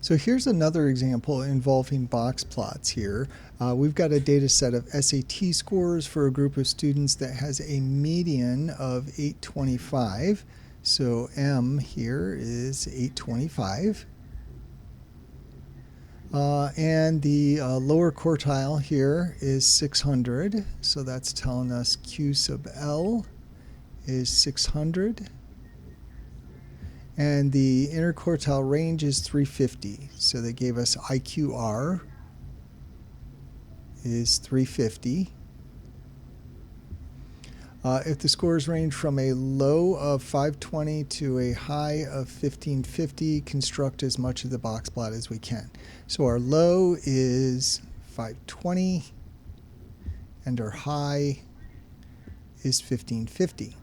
So here's another example involving box plots here. We've got a data set of SAT scores for a group of students that has a median of 825. So M here is 825. And the lower quartile here is 600. So that's telling us Q sub L is 600. And the interquartile range is 350. So they gave us IQR is 350. If the scores range from a low of 520 to a high of 1550, construct as much of the box plot as we can. So our low is 520 and our high is 1550.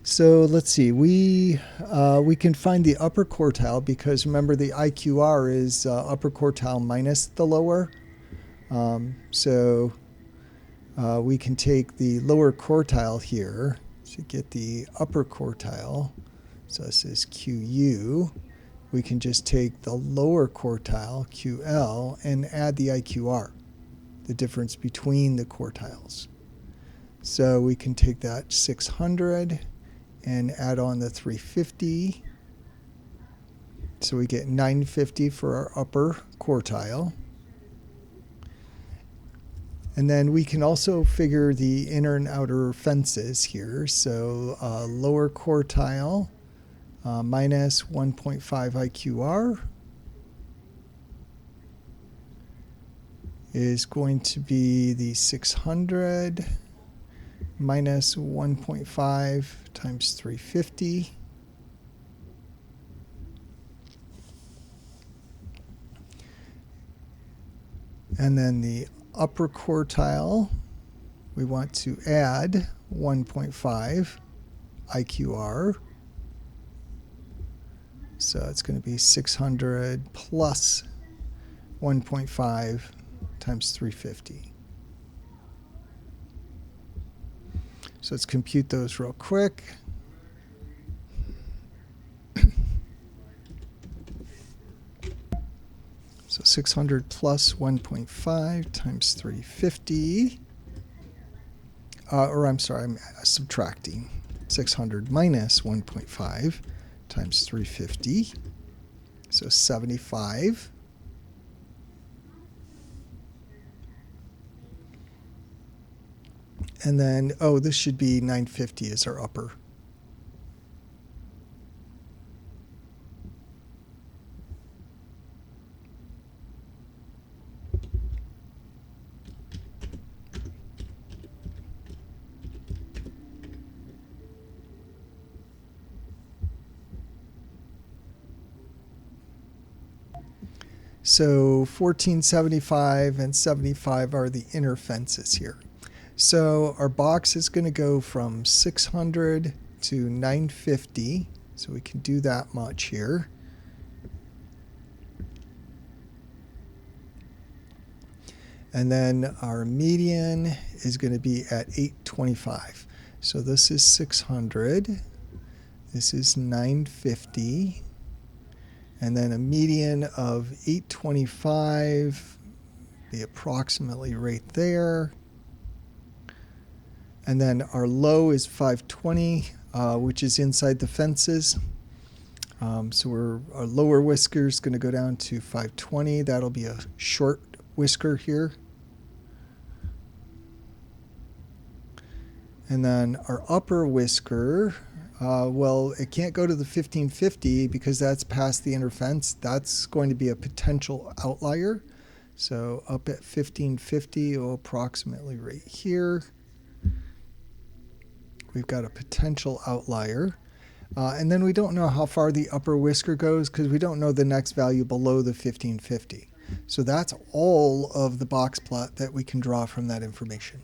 So let's see, we can find the upper quartile because remember the IQR is upper quartile minus the lower. We can take the lower quartile here to get the upper quartile. So this is QU. We can just take the lower quartile, QL, and add the IQR, the difference between the quartiles. So we can take that 600 and add on the 350. So we get 950 for our upper quartile. And then we can also figure the inner and outer fences here. So lower quartile minus 1.5 IQR is going to be the 600 minus 1.5 times 350. And then the upper quartile, we want to add 1.5 IQR. So it's going to be 600 plus 1.5 times 350. So let's compute those real quick. So 600 plus 1.5 times 350. I'm subtracting. 600 minus 1.5 times 350. So 75. And then, this should be 950 as our upper. So 1475 and 75 are the inner fences here. So our box is going to go from 600 to 950. So we can do that much here. And then our median is going to be at 825. So this is 600. This is 950. And then a median of 825, be approximately right there. And then our low is 520, which is inside the fences. So our lower whisker is going to go down to 520. That'll be a short whisker here. And then our upper whisker, it can't go to the 1550 because that's past the inner fence. That's going to be a potential outlier. So up at 1550, approximately right here, we've got a potential outlier. And then we don't know how far the upper whisker goes because we don't know the next value below the 1550. So that's all of the box plot that we can draw from that information.